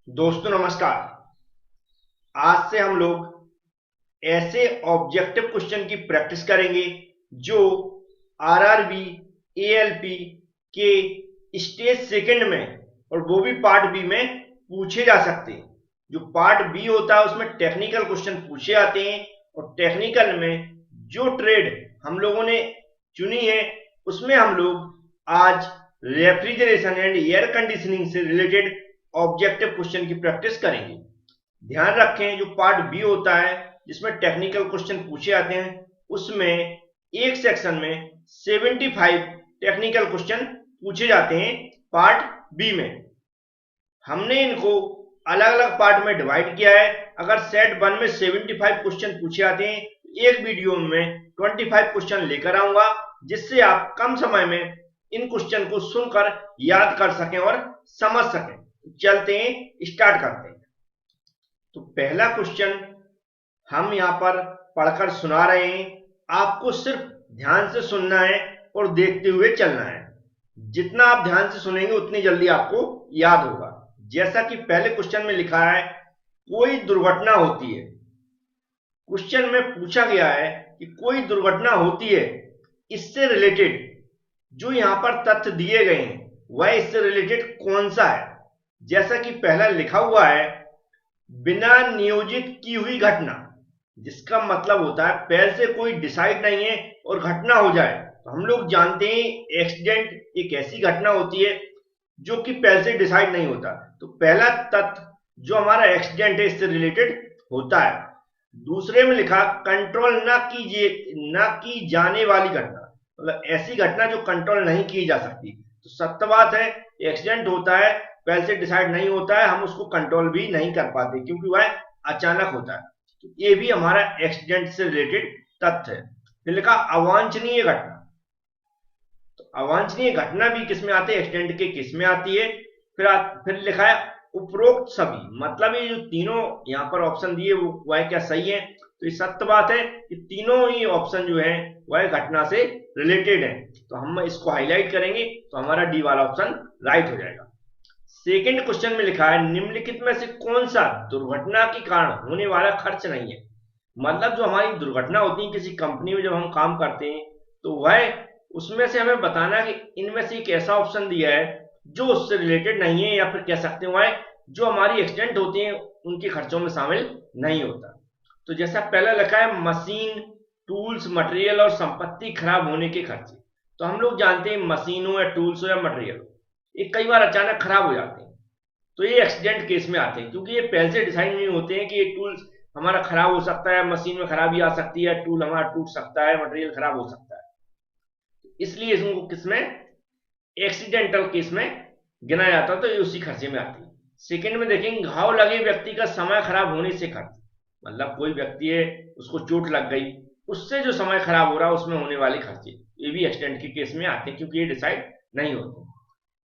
दोस्तों नमस्कार। आज से हम लोग ऐसे ऑब्जेक्टिव क्वेश्चन की प्रैक्टिस करेंगे जो आरआरबी, एएलपी के स्टेज सेकंड में और वो भी पार्ट बी में पूछे जा सकते हैं। जो पार्ट बी होता है उसमें टेक्निकल क्वेश्चन पूछे जाते हैं और टेक्निकल में जो ट्रेड हम लोगों ने चुनी है उसमें हम लोग आज रेफ्रिजरेशन एंड एयर कंडीशनिंग से रिलेटेड ऑब्जेक्टिव क्वेश्चन की प्रैक्टिस करेंगे। ध्यान रखें जो पार्ट बी होता है जिसमें टेक्निकल क्वेश्चन पूछे जाते हैं उसमें एक सेक्शन में 75 टेक्निकल क्वेश्चन पूछे जाते हैं। पार्ट बी में हमने इनको अलग अलग पार्ट में डिवाइड किया है। अगर सेट 1 में 75 क्वेश्चन पूछे जाते हैं एक वीडियो में 25 क्वेश्चन लेकर आऊंगा जिससे आप कम समय में इन क्वेश्चन को सुनकर याद कर सकें और समझ सकें। चलते हैं, स्टार्ट करते हैं। तो पहला क्वेश्चन हम यहां पर पढ़कर सुना रहे हैं। आपको सिर्फ ध्यान से सुनना है और देखते हुए चलना है। जितना आप ध्यान से सुनेंगे उतनी जल्दी आपको याद होगा। जैसा कि पहले क्वेश्चन में लिखा है, कोई दुर्घटना होती है। क्वेश्चन में पूछा गया है कि कोई दुर्घटना होती है, इससे रिलेटेड जो यहां पर तथ्य दिए गए हैं वह इससे रिलेटेड कौन सा है। जैसा कि पहला लिखा हुआ है, बिना नियोजित की हुई घटना, जिसका मतलब होता है पहले से कोई डिसाइड नहीं है और घटना हो जाए। तो हम लोग जानते हैं एक्सीडेंट एक ऐसी घटना होती है जो कि पहले से डिसाइड नहीं होता। तो पहला तथ्य जो हमारा एक्सीडेंट है इससे रिलेटेड होता है। दूसरे में लिखा कंट्रोल ना की जाने वाली घटना, मतलब ऐसी घटना जो कंट्रोल नहीं की जा सकती। तो सत्य बात है, एक्सीडेंट होता है पहले से डिसाइड नहीं होता है, हम उसको कंट्रोल भी नहीं कर पाते क्योंकि वह अचानक होता है। तो ये भी हमारा एक्सीडेंट से रिलेटेड तथ्य है। फिर लिखा अवांछनीय घटना। तो अवांछनीय घटना भी किस में आती है, एक्सीडेंट के किस में आती है। फिर लिखा है उपरोक्त सभी, मतलब ये जो तीनों यहाँ पर ऑप्शन दिए वो वह क्या सही है। तो ये सत्य बात है कि तीनों ही ऑप्शन जो है वह घटना से रिलेटेड है। तो हम इसको हाईलाइट करेंगे तो हमारा डी वाला ऑप्शन राइट हो जाएगा। सेकंड क्वेश्चन में लिखा है निम्नलिखित में से कौन सा दुर्घटना के कारण होने वाला खर्च नहीं है। मतलब जो हमारी दुर्घटना होती है किसी कंपनी में जब हम काम करते हैं तो वह उसमें से हमें बताना है कि इनमें से एक ऐसा ऑप्शन दिया है जो उससे रिलेटेड नहीं है, या फिर कह सकते हैं वह जो हमारी एक्सीडेंट होती है उनके खर्चों में शामिल नहीं होता। तो जैसा पहला लिखा है मशीन, टूल्स, मटेरियल और संपत्ति खराब होने के खर्चे। तो हम लोग जानते हैं मशीन हो या टूल्स हो या मटेरियल, ये कई बार अचानक खराब हो जाते हैं। तो ये एक्सीडेंट केस में आते हैं क्योंकि ये पहले से डिसाइड नहीं होते हैं कि ये टूल्स हमारा खराब हो सकता है, मशीन में खराबी आ सकती है, टूल हमारा टूट सकता है, मटेरियल खराब हो सकता है। इसलिए इसको किसमें, एक्सीडेंटल केस में गिना जाता है। तो ये उसी खर्चे में आती है। सेकंड में देखेंगे घाव लगे व्यक्ति का समय खराब होने से खर्च, मतलब कोई व्यक्ति है उसको चोट लग गई, उससे जो समय खराब हो रहा है उसमें होने वाले खर्चे, ये भी एक्सीडेंट के केस में आते हैं क्योंकि ये डिसाइड नहीं होते।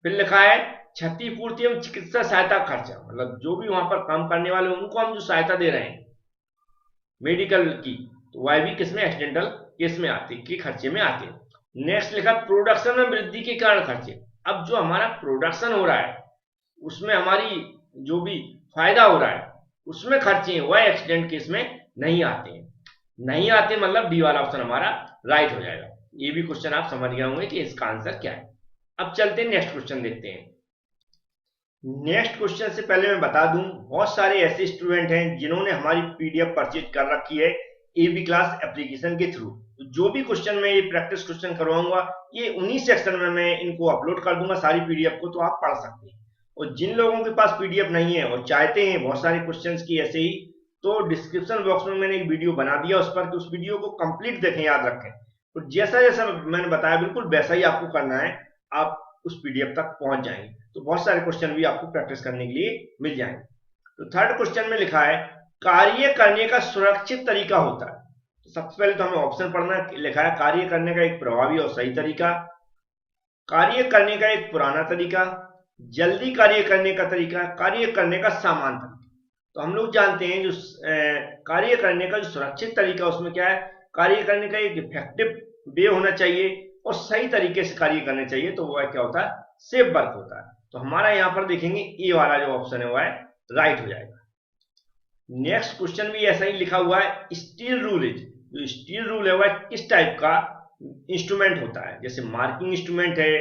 फिर लिखा है क्षतिपूर्ति एवं चिकित्सा सहायता खर्चा, मतलब जो भी वहां पर काम करने वाले उनको हम जो सहायता दे रहे हैं मेडिकल की, तो वह भी किसमें, एक्सीडेंटल केस में आते के खर्चे में आते हैं। नेक्स्ट लिखा प्रोडक्शन में वृद्धि के कारण खर्चे। अब जो हमारा प्रोडक्शन हो रहा है उसमें हमारी जो भी फायदा हो रहा है उसमें खर्चे हैं, वह एक्सीडेंट केस में नहीं आते हैं। नहीं आते मतलब डी वाला ऑप्शन हमारा राइट हो जाएगा। ये भी क्वेश्चन आप समझ गए होंगे कि इसका आंसर क्या है। अब चलते हैं नेक्स्ट क्वेश्चन देखते हैं। नेक्स्ट क्वेश्चन से पहले मैं बता दूं, बहुत सारे ऐसे स्टूडेंट हैं जिन्होंने हमारी पीडीएफ परचेज कर रखी है एबी क्लास एप्लीकेशन के थ्रू। तो जो भी क्वेश्चन मैं ये प्रैक्टिस क्वेश्चन करवाऊंगा ये उन्हीं सेक्शन में मैं इनको अपलोड कर दूंगा सारी पीडीएफ को, तो आप पढ़ सकते हैं। और जिन लोगों के पास पीडीएफ नहीं है और चाहते हैं बहुत सारे क्वेश्चंस की ऐसे ही, तो डिस्क्रिप्शन बॉक्स में मैंने एक वीडियो बना दिया उस पर, कि उस वीडियो को कंप्लीट देखें, याद रखें। तो जैसा जैसा मैंने बताया बिल्कुल वैसा ही आपको करना है, आप उस पीडीएफ तक पहुंच जाएंगे। तो बहुत सारे क्वेश्चन भी आपको प्रैक्टिस करने के लिए मिल जाएंगे। तो थर्ड क्वेश्चन में लिखा है कार्य करने का सुरक्षित तरीका होता है। तो सबसे पहले तो हमें ऑप्शन पढ़ना है। लिखा है कार्य करने का एक प्रभावी और सही तरीका, कार्य करने का एक पुराना तरीका, जल्दी कार्य करने का तरीका, कार्य करने का सामान तरीका। तो हम लोग जानते हैं जो कार्य करने का जो सुरक्षित तरीका उसमें क्या है, कार्य करने का एक इफेक्टिव वे होना चाहिए और सही तरीके से कार्य करने चाहिए। तो वह क्या होता है, सेफ वर्क होता है। तो हमारा यहाँ पर देखेंगे ए वाला जो ऑप्शन है वह राइट हो जाएगा। नेक्स्ट क्वेश्चन भी ऐसा ही लिखा हुआ है, स्टील रूल इज, जो स्टील रूल है वह किस टाइप का इंस्ट्रूमेंट होता है, जैसे मार्किंग इंस्ट्रूमेंट है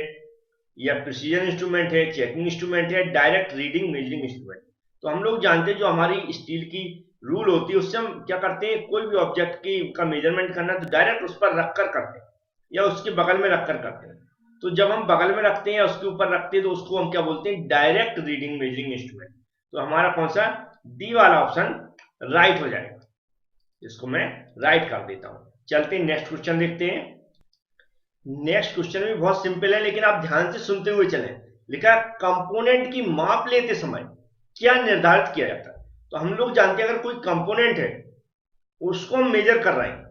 या प्रिसीजन इंस्ट्रूमेंट है, चेकिंग इंस्ट्रूमेंट है, डायरेक्ट रीडिंग मेजरिंग इंस्ट्रूमेंट। तो हम लोग जानते हैं जो हमारी स्टील की रूल होती है उससे हम क्या करते हैं, कोई भी ऑब्जेक्ट की का मेजरमेंट करना तो डायरेक्ट उस पर रखकर करते हैं या उसके बगल में रखकर करते हैं। तो जब हम बगल में रखते हैं या उसके ऊपर रखते हैं तो उसको हम क्या बोलते हैं, डायरेक्ट रीडिंग मेजरिंग इंस्ट्रूमेंट। तो हमारा कौन सा डी वाला ऑप्शन राइट हो जाएगा, इसको मैं राइट कर देता हूं। चलते हैं नेक्स्ट क्वेश्चन देखते हैं। नेक्स्ट क्वेश्चन भी बहुत सिंपल है लेकिन आप ध्यान से सुनते हुए चलें। लिखा है कंपोनेंट की माप लेते समय क्या निर्धारित किया जाता है। तो हम लोग जानते हैं अगर कोई कंपोनेंट है उसको हम मेजर कर रहे हैं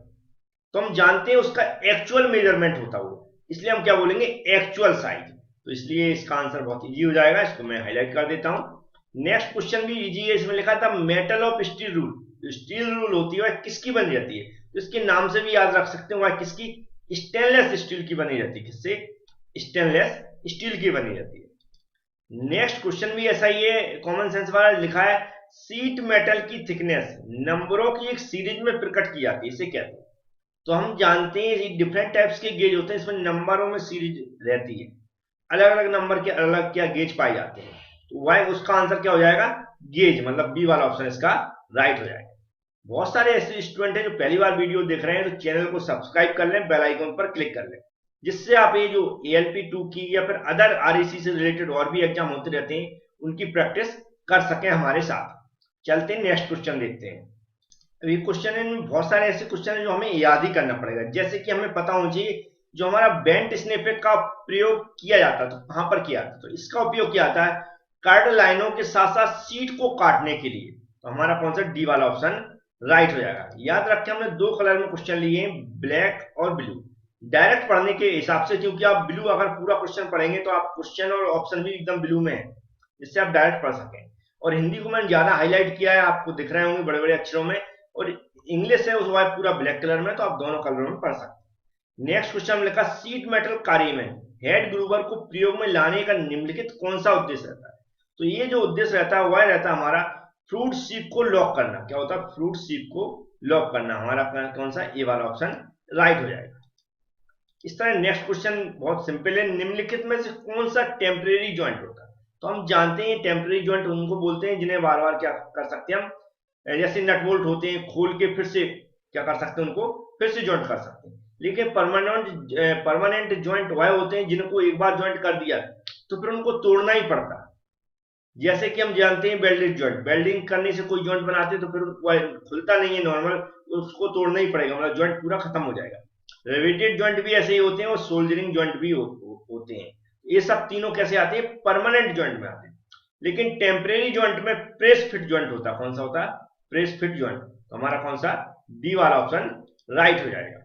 तो हम जानते हैं उसका एक्चुअल मेजरमेंट होता है वो, इसलिए हम क्या बोलेंगे, एक्चुअल साइज। तो इसलिए इसका आंसर बहुत इजी हो जाएगा, इसको मैं हाईलाइट कर देता हूं। नेक्स्ट क्वेश्चन भी इजी है, इसमें लिखा था मेटल ऑफ स्टील रूल। जो स्टील रूल होती है वह किसकी बनी रहती है, तो इसके नाम से भी याद रख सकते हैं वह किसकी, स्टेनलेस स्टील की बनी रहती है। किससे, स्टेनलेस स्टील की बनी रहती है। नेक्स्ट क्वेश्चन भी ऐसा ही है, कॉमन सेंस वाला। लिखा है शीट मेटल की थिकनेस नंबरों की एक सीरीज में प्रकट की जाती है, इसे कहते हैं। तो हम जानते हैं डिफरेंट टाइप्स के गेज होते हैं, इसमें नंबरों में सीरीज रहती है, अलग अलग नंबर के अलग क्या गेज पाए जाते हैं। तो वह उसका आंसर क्या हो जाएगा, गेज, मतलब बी वाला ऑप्शन इसका राइट हो जाएगा। बहुत सारे ऐसे स्टूडेंट हैं जो पहली बार वीडियो देख रहे हैं तो चैनल को सब्सक्राइब कर लें, बेल आइकन पर क्लिक कर लें, जिससे आप ये जो ALP2 की या फिर अदर REC से रिलेटेड और भी एग्जाम होते रहते हैं उनकी प्रैक्टिस कर सकें हमारे साथ। चलते हैं नेक्स्ट क्वेश्चन देखते हैं। अभी क्वेश्चन में बहुत सारे ऐसे क्वेश्चन है जो हमें याद ही करना पड़ेगा, जैसे कि हमें पता होना चाहिए जो हमारा बेंट स्नैपपेक का प्रयोग किया जाता है तो कहां पर किया जाता है। तो इसका उपयोग किया जाता है कर्ड लाइनों के साथ साथ सीट को काटने के लिए। तो हमारा कौन सा डी वाला ऑप्शन राइट हो जाएगा। याद रखें हमने दो कलर में क्वेश्चन लिए हैं, ब्लैक और ब्लू, डायरेक्ट पढ़ने के हिसाब से, क्योंकि आप ब्लू अगर पूरा क्वेश्चन पढ़ेंगे तो आप क्वेश्चन और ऑप्शन भी एकदम ब्लू में है, जिससे आप डायरेक्ट पढ़ सकें। और हिंदी को मैंने ज्यादा हाईलाइट किया है, आपको दिख रहे होंगे बड़े बड़े अक्षरों में, और इंग्लिश है उस वाइट पूरा ब्लैक कलर में, तो आप दोनों कलरों में पढ़ सकते हैं। नेक्स्ट क्वेश्चन में लिखा शीट मेटल कार्य में हेड ग्रूवर को प्रयोग में लाने का निम्नलिखित कौन सा उद्देश्य रहता है। तो ये जो उद्देश्य रहता है वह रहता है हमारा फ्रूट सीप को लॉक करना। क्या होता है, फ्रूट सीप को लॉक करना। हमारा कौन सा, ए वाला ऑप्शन राइट हो जाएगा। इस तरह नेक्स्ट क्वेश्चन बहुत सिंपल है, निम्नलिखित में से कौन सा टेम्परेरी ज्वाइंट होता है। तो हम जानते हैं टेम्परेरी ज्वाइंट उनको बोलते हैं जिन्हें बार बार क्या कर सकते हैं हम, जैसे नट बोल्ट होते हैं, खोल के फिर से क्या कर सकते हैं, उनको फिर से ज्वाइंट कर सकते हैं। लेकिन परमानेंट ज्वाइंट वह होते हैं जिनको एक बार ज्वाइंट कर दिया तो फिर उनको तोड़ना ही पड़ता है। जैसे कि हम जानते हैं वेल्डेड ज्वाइंट, वेल्डिंग करने से कोई ज्वाइंट बनाते हैं तो फिर वह खुलता नहीं है नॉर्मल, उसको तोड़ना ही पड़ेगा, मतलब ज्वाइंट पूरा खत्म हो जाएगा। रिवेटेड ज्वाइंट भी ऐसे ही होते हैं और सोल्जरिंग ज्वाइंट भी होते हैं। ये सब तीनों कैसे आते हैं, परमानेंट ज्वाइंट में आते हैं। लेकिन टेम्परेरी ज्वाइंट में प्रेस फिट ज्वाइंट होता है। कौन सा होता है, प्रेस फिट ज्वाइंट। तो हमारा कौन सा, डी वाला ऑप्शन राइट हो जाएगा।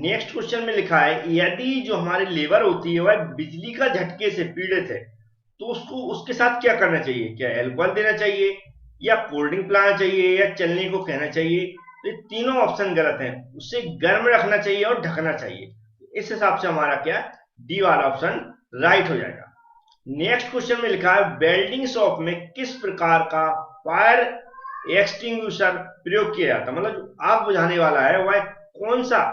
नेक्स्ट क्वेश्चन में लिखा है यदि जो हमारी लेबर होती है वह बिजली का झटके से पीड़ित है तो उसको उसके साथ क्या करना चाहिए, क्या एल्कोहल देना चाहिए या कोल्ड ड्रिंक पिलाना चाहिए या चलने को कहना चाहिए। तो ये तीनों ऑप्शन गलत हैं, उसे गर्म रखना चाहिए और ढकना चाहिए। इस हिसाब से हमारा क्या, डी वाला ऑप्शन राइट हो जाएगा। नेक्स्ट क्वेश्चन में लिखा है वेल्डिंग शॉप में किस प्रकार का फायर एक्सटिंग्विशर प्रयोग किया जाता है, मतलब जो आग बुझाने वाला है वह कौन सा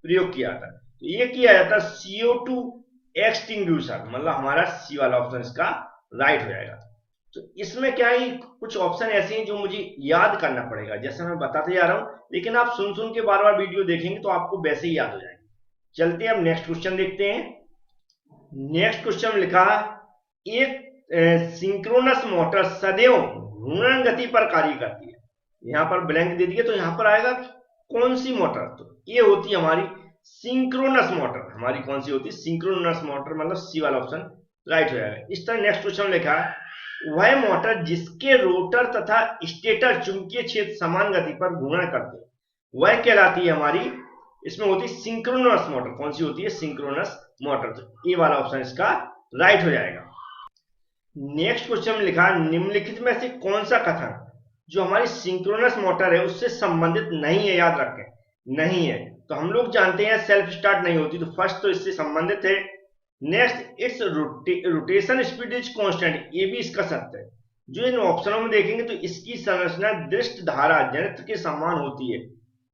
प्रयोग किया जाता है। तो ये किया जाता है CO2 एक्सटिंग्विशर, मतलब हमारा सी वाला ऑप्शन इसका राइट हो जाएगा। तो इसमें क्या है, कुछ ऑप्शन ऐसे हैं जो मुझे याद करना पड़ेगा, जैसे मैं बताते जा रहा हूं, लेकिन आप सुन सुन के बार बार वीडियो देखेंगे तो आपको वैसे ही याद हो जाएंगे। चलते हैं अब नेक्स्ट क्वेश्चन देखते हैं। नेक्स्ट क्वेश्चन में लिखा एक सिंक्रोनस मोटर सदैव घूर्णन गति पर कार्य करती है। यहां पर ब्लैंक दे दिए तो यहां पर आएगा कौन सी मोटर, तो ये होती है हमारी सिंक्रोनस मोटर। हमारी कौन सी होती है, सिंक्रोनस मोटर, मतलब सी वाला ऑप्शन राइट हो जाएगा। इस तरह नेक्स्ट क्वेश्चन लिखा है वह मोटर जिसके रोटर तथा स्टेटर चुंबकीय क्षेत्र समान गति पर घूर्णन करते हैं वह कहलाती है हमारी, इसमें होती है सिंक्रोनस मोटर। कौन सी होती है, सिंक्रोनस मोटर। तो ए वाला ऑप्शन इसका राइट हो जाएगा। नेक्स्ट क्वेश्चन में लिखा निम्नलिखित में से कौन सा कथन जो हमारी सिंक्रोनस मोटर है उससे संबंधित नहीं है। याद रखें, नहीं है। तो हम लोग जानते हैं सेल्फ स्टार्ट नहीं होती, तो फर्स्ट तो इससे संबंधित है। Next it's rotation speed is constant, ये भी इसका सत्य है। जो इन ऑप्शनों में देखेंगे तो इसकी संरचना दृष्ट धारा जनित्र के समान होती है,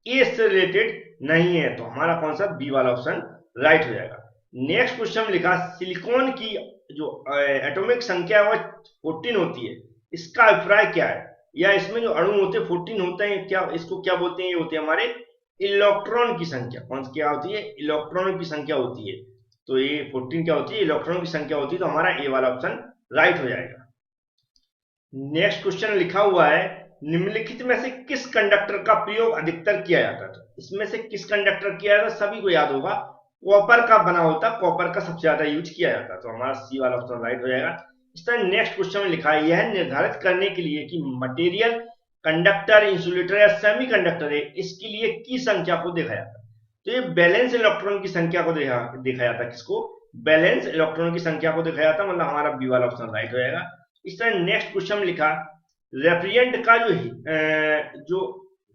ए से रिलेटेड नहीं है, तो हमारा कौन सा बी वाला ऑप्शन राइट हो जाएगा। नेक्स्ट क्वेश्चन में लिखा सिलिकॉन की जो एटॉमिक संख्या है वो 14 होती है, इसका अभिप्राय क्या है, या इसमें जो अणु होते हैं 14 होते हैं, क्या इसको क्या बोलते हैं, ये होते हैं हमारे इलेक्ट्रॉन की संख्या। कौन सी क्या होती है, इलेक्ट्रॉनों की संख्या होती है, तो ये 14 क्या होती है, इलेक्ट्रॉनों की संख्या होती है, तो हमारा ए वाला ऑप्शन राइट हो जाएगा। नेक्स्ट क्वेश्चन लिखा हुआ है निम्नलिखित में से किस कंडक्टर का प्रयोग अधिकतर किया जाता है, इसमें से किस कंडक्टर किया जाता है, सभी को याद होगा कॉपर का बना होता, कॉपर का सबसे ज्यादा यूज किया जाता है, तो हमारा सी वाला ऑप्शन राइट हो जाएगा। इस तरह नेक्स्ट क्वेश्चन में लिखा है यह निर्धारित करने के लिए कि मटेरियल कंडक्टर इंसुलेटर या सेमी कंडक्टर है, इसके लिए की संख्या को देखा जाता है, तो ये बैलेंस इलेक्ट्रॉन की संख्या को देखा जाता है, किसको, बैलेंस इलेक्ट्रॉन की संख्या को देखा जाता है, मतलब हमारा बी वाला ऑप्शन राइट हो जाएगा। इस तरह नेक्स्ट क्वेश्चन में लिखा रेफ्रिजरेंट का जो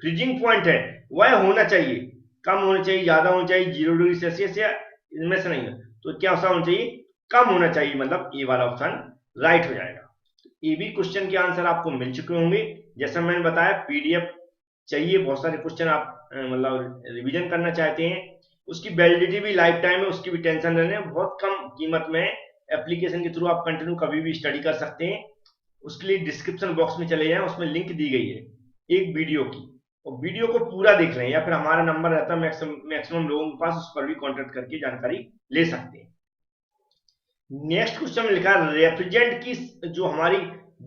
फ्रीजिंग पॉइंट है वह होना चाहिए, कम होना चाहिए, ज्यादा होना चाहिए, 0 डिग्री सेल्सियस या इनमें से नहीं है, तो क्या होना चाहिए, कम होना चाहिए, मतलब ए वाला ऑप्शन राइट हो जाएगा। ए बी क्वेश्चन के आंसर आपको मिल चुके होंगे, जैसा मैंने बताया पीडीएफ चाहिए, बहुत सारे क्वेश्चन आप मतलब रिवीजन करना चाहते हैं, उसकी वैलिडिटी भी लाइफ टाइम है, उसकी भी टेंशन लेने, बहुत कम कीमत में एप्लीकेशन के थ्रू आप कंटिन्यू कभी भी स्टडी कर सकते हैं। उसके लिए डिस्क्रिप्शन बॉक्स में चले जाएं, उसमें लिंक दी गई है एक वीडियो की, और वीडियो को पूरा देख लें, या फिर हमारा नंबर रहता है मैक्सिमम लोगों के पास, उस पर भी कॉन्टेक्ट करके जानकारी ले सकते हैं। नेक्स्ट क्वेश्चन में लिखा है रेफ्रिजरेंट की जो हमारी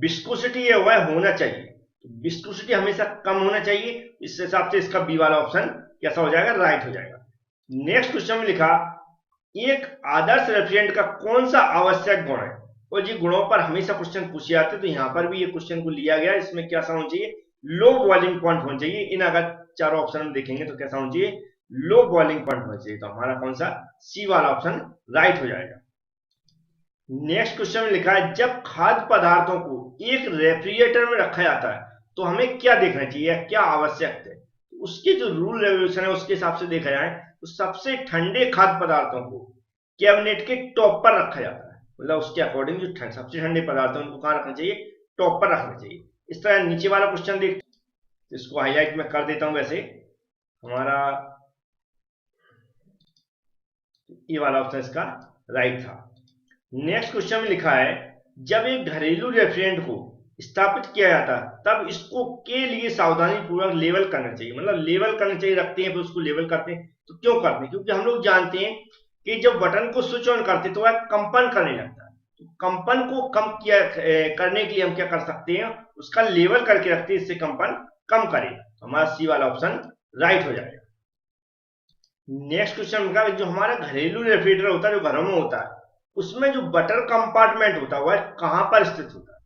विस्कोसिटी है वह होना चाहिए, तो विस्कोसिटी हमेशा कम होना चाहिए, इस हिसाब से इसका बी वाला ऑप्शन कैसा हो जाएगा, राइट हो जाएगा। नेक्स्ट क्वेश्चन में लिखा एक आदर्श रेफ्रिजरेंट का कौन सा आवश्यक गुण है, और ये गुणों पर हमेशा क्वेश्चन पूछे जाते हैं, तो यहाँ पर भी ये क्वेश्चन को लिया गया, इसमें क्या होना चाहिए, लो बॉइलिंग पॉइंट होना चाहिए, इन अगर चारों ऑप्शन में देखेंगे तो कैसा होना चाहिए, लो बॉइलिंग पॉइंट होना चाहिए, तो हमारा कौन सा सी वाला ऑप्शन राइट हो जाएगा। नेक्स्ट क्वेश्चन में लिखा है जब खाद्य पदार्थों को एक रेफ्रिजरेटर में रखा जाता है तो हमें क्या देखना चाहिए, क्या आवश्यक है, तो उसके जो रूल रेगुलेशन है उसके हिसाब से देखा जाए तो सबसे ठंडे खाद्य पदार्थों को कैबिनेट के टॉप पर रखा जाता है, मतलब उसके अकॉर्डिंग जो सबसे ठंडे पदार्थ है उनको कहाँ रखना चाहिए, टॉप पर रखना चाहिए। इस तरह नीचे वाला क्वेश्चन देख, इसको हाईलाइट में कर देता हूं, वैसे हमारा ये वाला ऑप्शन इसका राइट था। नेक्स्ट क्वेश्चन में लिखा है जब एक घरेलू रेफ्रिजरेंट को स्थापित किया जाता है तब इसको के लिए सावधानी पूर्वक लेवल करना चाहिए, मतलब लेवल करना चाहिए, रखते हैं फिर उसको लेवल करते हैं, तो क्यों करते हैं, क्योंकि हम लोग जानते हैं कि जब बटन को स्विच ऑन करते हैं तो वह कंपन करने लगता है, तो कंपन को कम किया करने के लिए हम क्या कर सकते हैं, उसका लेवल करके रखते हैं, इससे कंपन कम करे, तो हमारा सी वाला ऑप्शन राइट हो जाएगा। नेक्स्ट क्वेश्चन का जो हमारा घरेलू रेफ्रिजरेटर होता है, जो घरों में होता है, उसमें जो बटर कंपार्टमेंट होता है वह कहां पर स्थित होता है,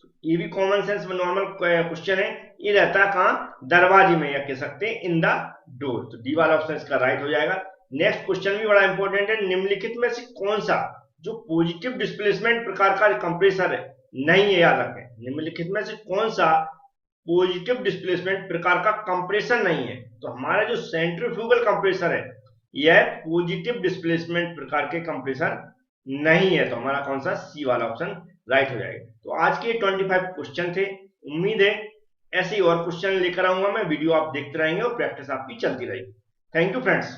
तो ये भी कॉमन सेंस में नॉर्मल क्वेश्चन है, ये रहता है कहां, दरवाजे में, या कह सकते हैं इन द डोर, तो डी वाला ऑप्शन इसका राइट हो जाएगा। नेक्स्ट क्वेश्चन भी बड़ा इंपॉर्टेंट है, निम्नलिखित में से कौन सा जो पॉजिटिव डिस्प्लेसमेंट प्रकार का कंप्रेसर है नहीं है, याद रखें, निम्नलिखित में से कौन सा पॉजिटिव डिस्प्लेसमेंट प्रकार का कंप्रेसर नहीं है, तो हमारा जो सेंट्रीफ्यूगल कंप्रेसर है यह पॉजिटिव डिस्प्लेसमेंट प्रकार के कंप्रेसर नहीं है, तो हमारा कौन सा सी वाला ऑप्शन राइट हो जाएगा। तो आज के 25 क्वेश्चन थे, उम्मीद है ऐसे ही और क्वेश्चन लेकर आऊंगा मैं, वीडियो आप देखते रहेंगे और प्रैक्टिस आपकी चलती रहेगी। Thank you friends.